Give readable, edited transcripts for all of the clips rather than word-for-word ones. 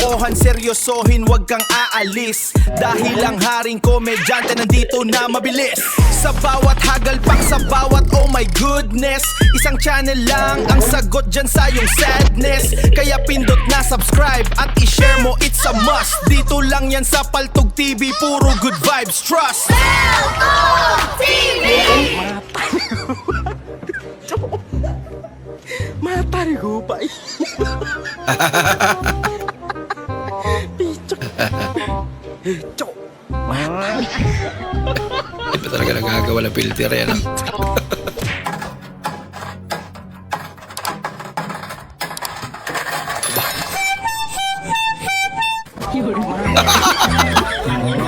kalokohan seryosohin, wag kang aalis. Dahil ang haring komedyante nandito na mabilis. Sa bawat hagalpak, sa bawat oh my goodness, isang channel lang ang sagot dyan sa iyong sadness. Kaya pindot na subscribe at i-share mo, it's a must. Dito lang yan sa Paltog TV, puro good vibes, trust. Paltog TV! Matari ko pa. Pichok. Pichok. Iba talaga nagagawa ng filter yan.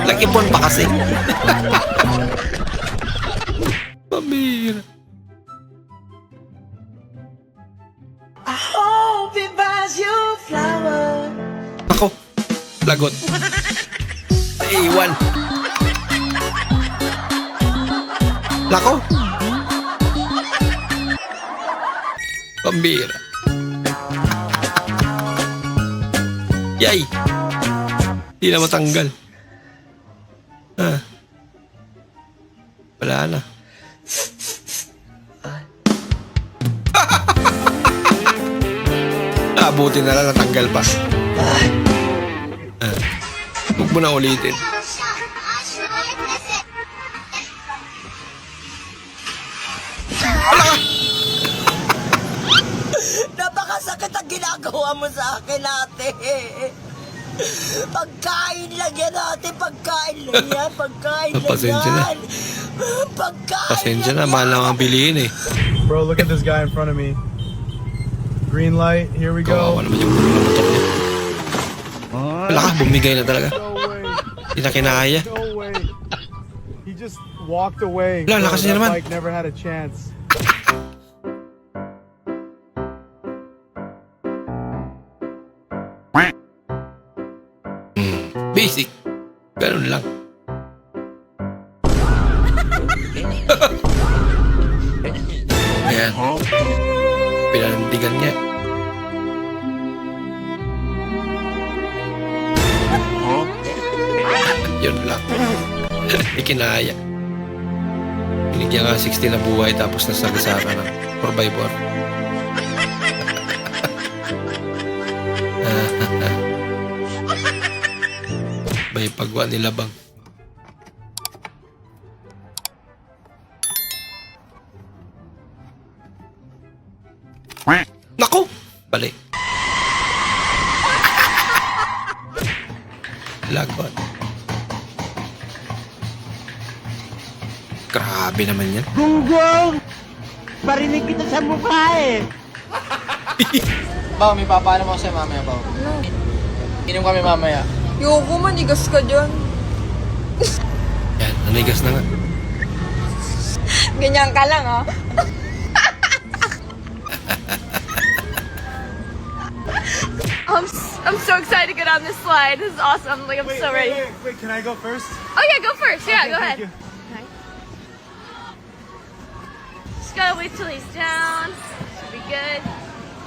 Lagipon pa kasi. Pamira. I hope it buys you flower. Ako, lagot. Iwan. Lako. Pambira. Yay. Di na matanggal. Ah. Wala na. Buti na lang natanggal pa. Huwag mo na ulitin. Napakasakit ang ginagawa mo sa akin, ate. Pagkain lang yan, ate. Pagkain lang yan. Pagkain lang Pasensya na. yan. Pagkain Pasensya na, lang mahal lang ang bilihin eh. Bro, look at this guy in front of me. Green light, here we Kawawa go. naman yung motor niya. Wala ka, bumigay na talaga. No way. Hindi na kinaya. No way. He just walked away. Wala, lakas niya That naman. bike never had a chance. Basic. Ganun lang. Ayan. Pinanindigan niya. Yun lang. Ikinaya. Binigyan nga 60 na buhay tapos nasagasaka ng survivor. May pagwa nila bang. Naku! Balik. Lagot. Grabe naman yan. Gunggong! Parinig kita sa mukha eh. Bao, may papaano mo sa'yo mamaya, Bao. Inom kami mamaya. Yoko, manigas ka dyan. Yan, nanigas na nga. Ganyan ka lang, ha? I'm so excited to get on this slide. This is awesome. Like, I'm so ready. Wait, can I go first? Oh, yeah, go first. Yeah, go ahead. Thank you. Okay. Just gotta wait till he's down. Should be good.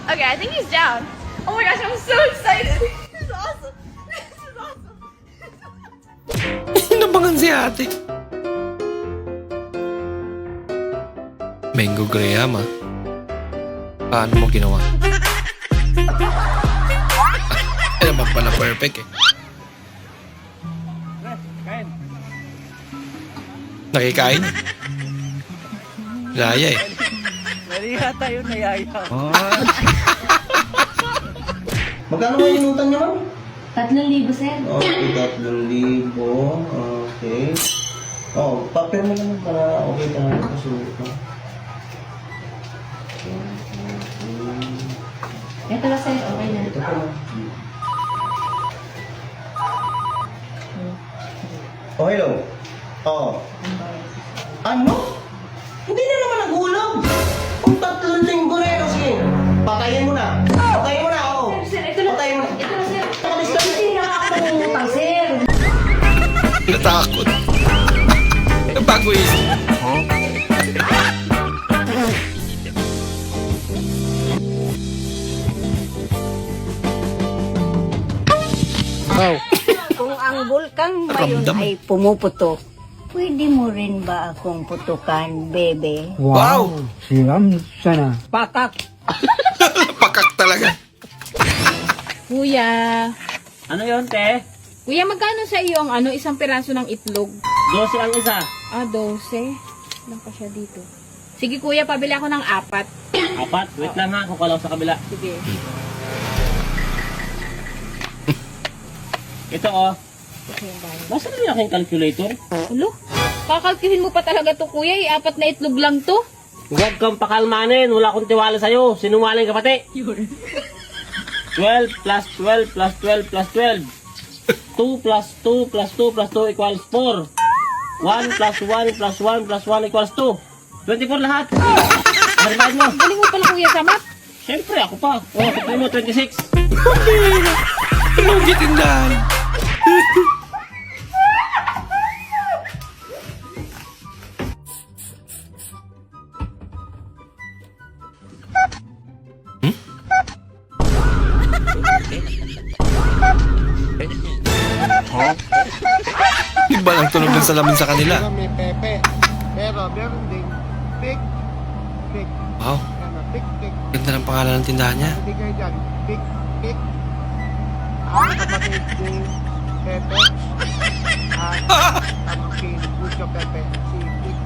Okay, I think he's down. Oh my gosh, I'm so excited. This is awesome. This is awesome. Inabangan si ate. Mango Graham, ah. Paano mo ginawa? Ay naman pala perfect eh. Nakikain? Laya eh. Mali yata yun, nayaya. Magkano ba yung utang niyo, ma'am? 3,000, sir. Okay, 3,000. Okay. Oh, papel mo naman para okay ka na kasulit mo. Ito na, sir. Okay na. Ito pa na. Oh, hello. Oh. Ano? Hindi na naman nagulog. Kung 3 linggo na yun, sige. Patayin mo na. Patayin mo na, oo. Sir, ito na. Patayin mo na. Ito na, sir. Nakadistan. Hindi na ako nangungutang, sir. Natakot. Bago isip. Kung ang bulkang ngayon Ramdam. ay pumuputok, pwede mo rin ba akong putukan, bebe? Wow! Pakak! Pakak talaga. Kuya. Ano yun, te? Kuya, magkano sa iyo ang isang piraso ng itlog? 12 ang isa. 12. Lang pa siya dito. Sige kuya, pabili ako ng 4. 4. Wait lang ha, kukalaw sa kabila. Sige. Ito oh. Nasaan na yung aking calculator? Ulo? Kakalkihin mo pa talaga to kuya, 4 na itlog lang to. Huwag kang pakalmanin. Wala akong tiwala sa'yo. Sinungaling ka pati. 12 plus 12 plus 12 plus 12. 2 plus 2 plus 2 plus 2 equals 4. 1 plus 1 plus 1 plus 1 equals 2. 24 lahat. Harimahin mo. Galing mo pala kuya sa math. Siyempre, ako pa. Oh, kapag mo 26. Lugi tindahan. Iba lang tunog ng salamin sa kanila. May pepe. Pero meron ding big, big, Wow, big, big. ganda ng pangalan ng tindahan niya. Hindi kayo dyan. Big, big. Ang kapatid ni Pepe. At ang Pucho Pepe. Si Big.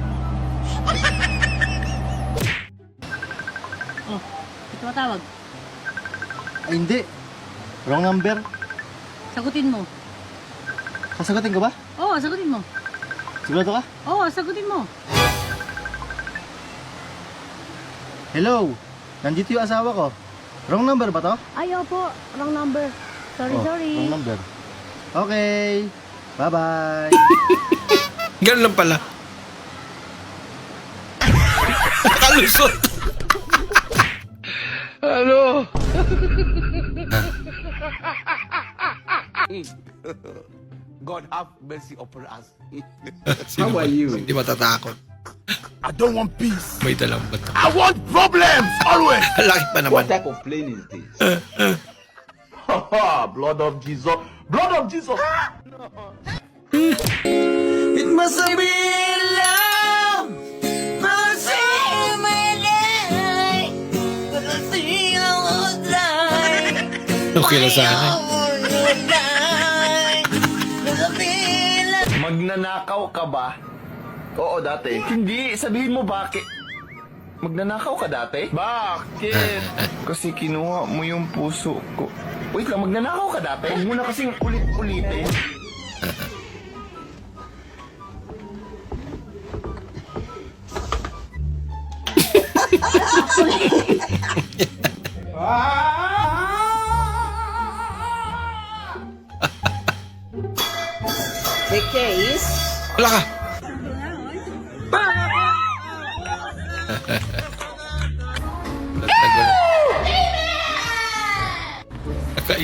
Ito matawag. Ay, hindi. Wrong number. Sagutin mo. Sasagutin ko ba? Oo, sagutin mo. Sigurado ka? Oo, sagutin mo. Hello. Nandito yung asawa ko. Wrong number ba to? Ayaw po. Wrong number. Sorry, Oh, sorry. wrong number. Okay. Bye-bye. Ganun lang pala. Nakalusot. Ano? God have mercy upon us. How are you? Hindi matatakot. I don't want peace. May dalang bato. I want problems always. Laki pa naman. type of plane is this? Blood of Jesus. Blood of Jesus. It must have been love. Must have been love. But I think I was right. Okay na sana. Magnanakaw ka ba? Oo, dati. Hindi, sabihin mo bakit. Magnanakaw ka dati? Bakit? Kasi kinuha mo yung puso ko. Wait lang, magnanakaw ka dati? Huwag mo na kasing ulit-ulitin. The case. Wala ka.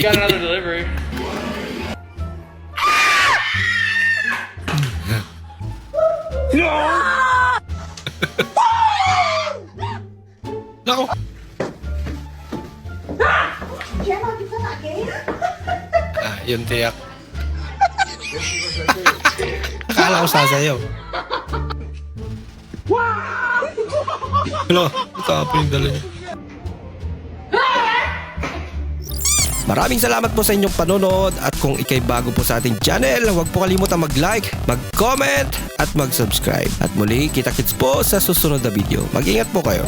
Got another delivery. Nako. Yun tiyak. Akala ko sasayaw. Hello, tapos yung dala niya. Maraming salamat po sa inyong panonood at kung ikay bago po sa ating channel, huwag po kalimutan mag-like, mag-comment at mag-subscribe. At muli, kita-kits po sa susunod na video. Mag-ingat po kayo.